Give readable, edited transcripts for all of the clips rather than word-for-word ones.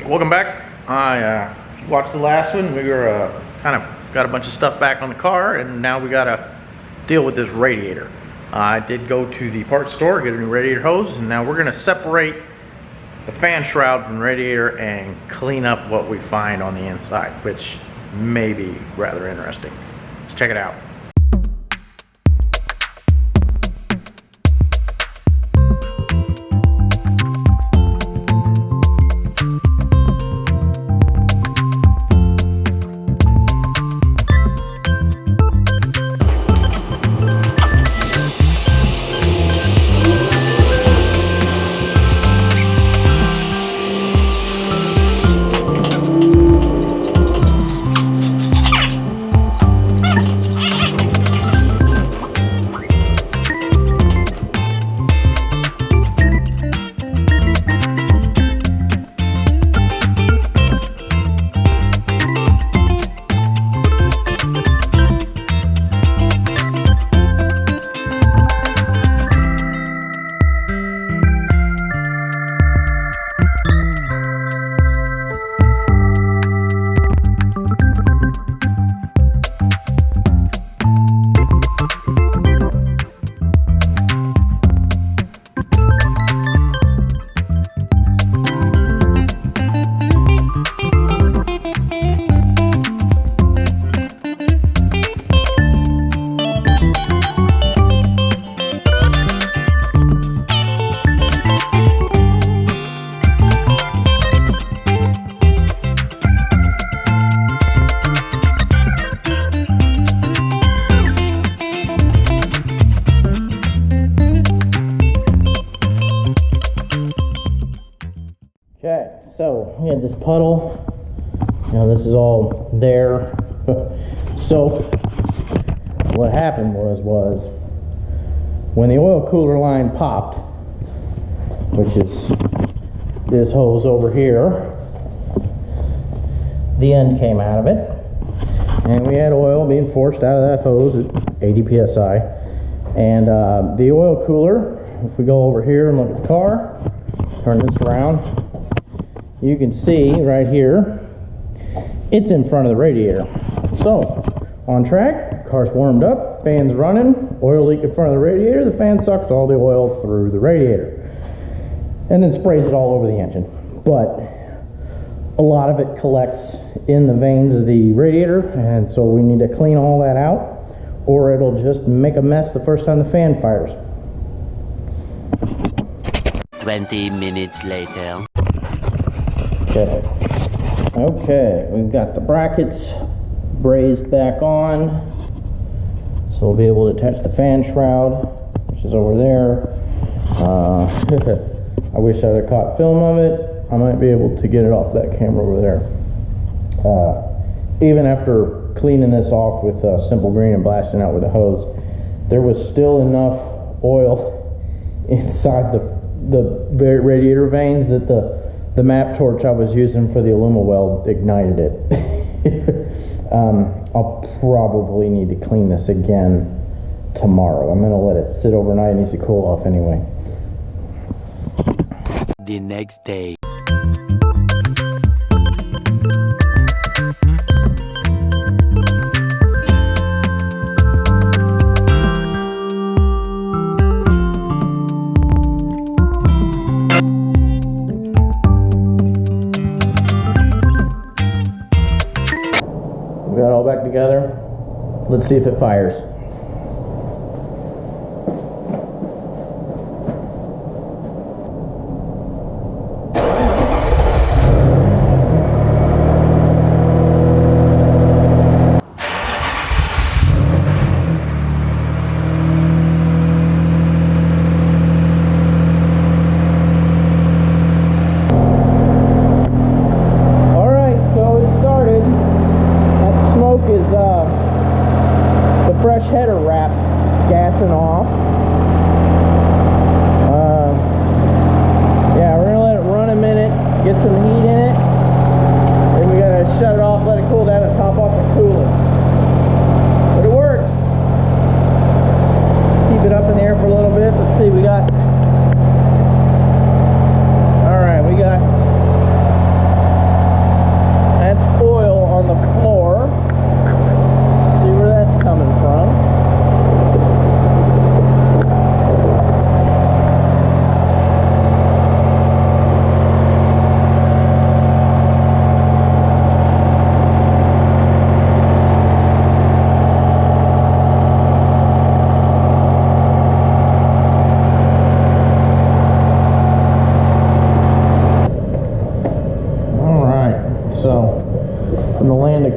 Welcome back. If you watched the last one, we were kind of got a bunch of stuff back on the car, and now we got to deal with this radiator. I did go to the parts store, get a new radiator hose, and now we're going to separate the fan shroud from the radiator and clean up what we find on the inside, which may be rather interesting. Let's check it out. Okay, so we had this puddle. This is all there. So what happened was when the oil cooler line popped, which is this hose over here, the end came out of it, and we had oil being forced out of that hose at 80 psi. And the oil cooler, if we go over here and look at the car, turn this around, you can see right here, it's in front of the radiator. So, on track, car's warmed up, fan's running, oil leak in front of the radiator, the fan sucks all the oil through the radiator, and then sprays it all over the engine. But a lot of it collects in the vanes of the radiator, and so we need to clean all that out, or it'll just make a mess the first time the fan fires. 20 minutes later. Okay, we've got the brackets brazed back on, so we'll be able to attach the fan shroud, which is over there. I wish I'd have caught film of it. I might be able to get it off that camera over there. Even after cleaning this off with simple green and blasting out with a hose, there was still enough oil inside the radiator vanes that the map torch I was using for the Aluma-Weld ignited it. I'll probably need to clean this again tomorrow. I'm going to let it sit overnight. It needs to cool off anyway. The next day. We got it all back together. Let's see if it fires.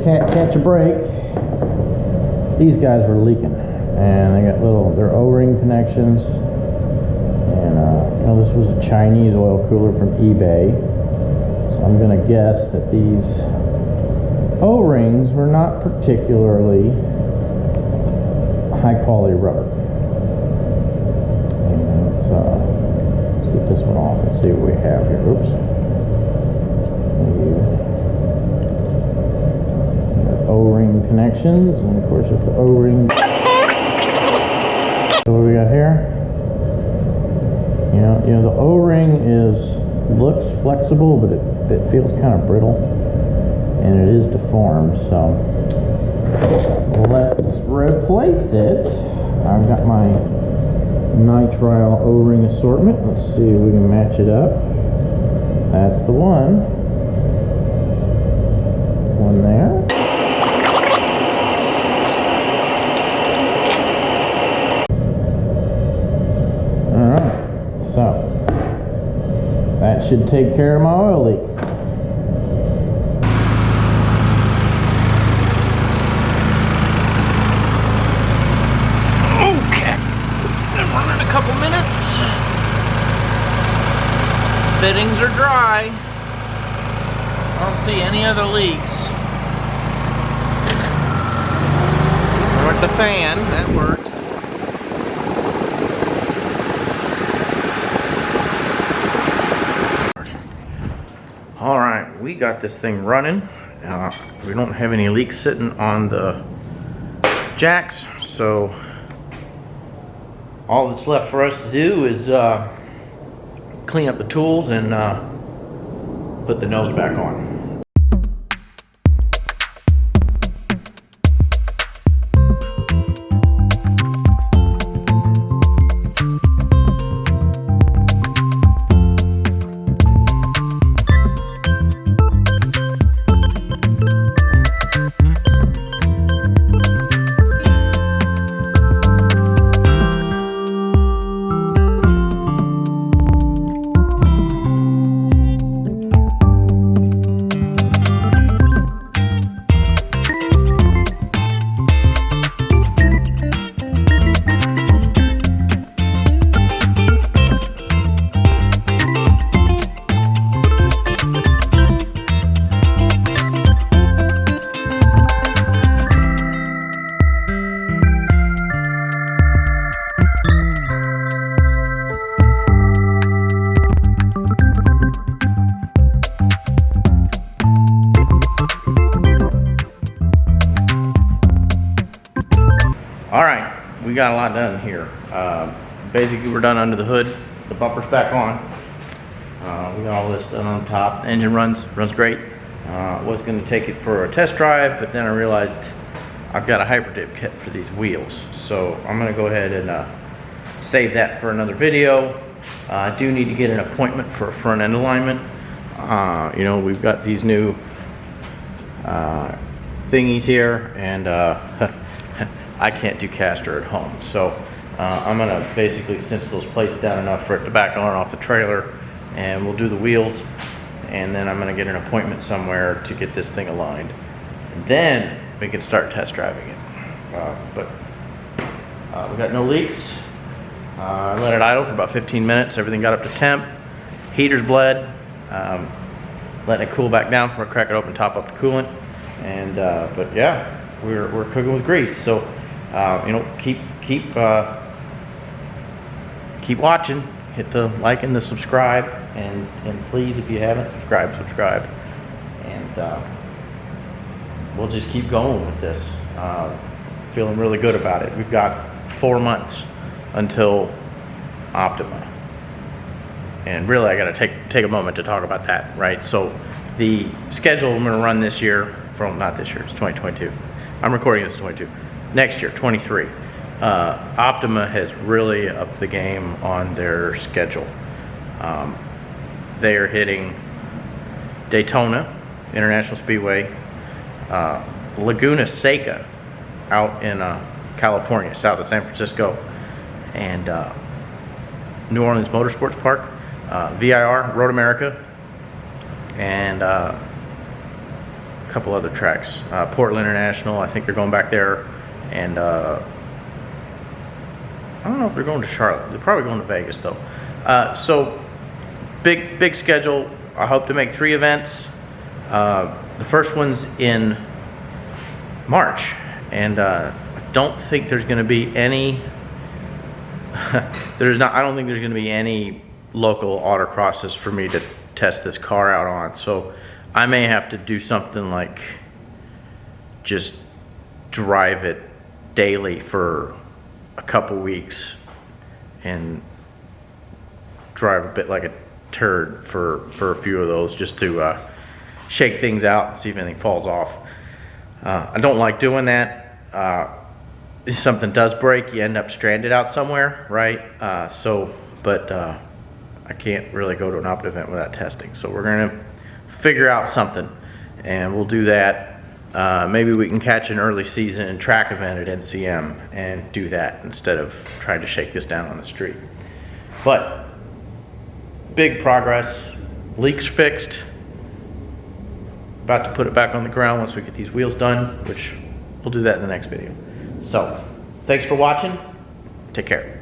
can't catch a break. These guys were leaking, and they got their O-ring connections. And you know, this was a Chinese oil cooler from eBay, so I'm gonna guess that these O-rings were not particularly high quality rubber. And let's get this one off and see what we have here. Oops. O-ring connections, and of course with the O-ring. So what do we got here? You know the O-ring looks flexible, but it feels kind of brittle, and it is deformed. So let's replace it. I've got my nitrile O-ring assortment. Let's see if we can match it up. That's the one. One there. So, that should take care of my oil leak. Okay, been running a couple minutes. Fittings are dry. I don't see any other leaks. With the fan, that works. All right, we got this thing running. We don't have any leaks sitting on the jacks, so all that's left for us to do is clean up the tools and put the nose back on. Alright, we got a lot done here. Basically we're done under the hood. The bumper's back on. We got all this done on top. The engine runs great. Was going to take it for a test drive, but then I realized I've got a hyperdip kit for these wheels. So I'm going to go ahead and save that for another video. I do need to get an appointment for a front end alignment. You know, we've got these new thingies here, and I can't do caster at home, so I'm gonna basically cinch those plates down enough for it to back on off the trailer, and we'll do the wheels, and then I'm gonna get an appointment somewhere to get this thing aligned, and then we can start test driving it. But we got no leaks. I let it idle for about 15 minutes. Everything got up to temp. Heaters bled. Letting it cool back down before I crack it open, top up the coolant, and but yeah, we're cooking with grease. So you know, keep watching. Hit the like and the subscribe, and please, if you haven't subscribe, and we'll just keep going with this. Feeling really good about it. We've got 4 months until Optima, and really I got to take a moment to talk about that, right? So the schedule I'm going to run this year, not this year, it's 2022. I'm recording this in 22. Next year, 23. Optima has really upped the game on their schedule. They are hitting Daytona International Speedway, Laguna Seca out in California, south of San Francisco, and New Orleans Motorsports Park, VIR, Road America, and couple other tracks. Portland International, I think they're going back there, and I don't know if they're going to Charlotte. They're probably going to Vegas though. So big schedule. I hope to make 3 events. The first one's in March, and I don't think there's going to be any. I don't think there's going to be any local autocrosses for me to test this car out on. So I may have to do something like just drive it daily for a couple weeks and drive a bit like a turd for a few of those, just to shake things out and see if anything falls off. I don't like doing that. If something does break, you end up stranded out somewhere, right? But I can't really go to an op event without testing. So we're gonna figure out something, and we'll do that. Maybe we can catch an early season track event at NCM and do that instead of trying to shake this down on the street. But big progress. Leaks fixed. About to put it back on the ground once we get these wheels done, which we'll do that in the next video. So, thanks for watching. Take care.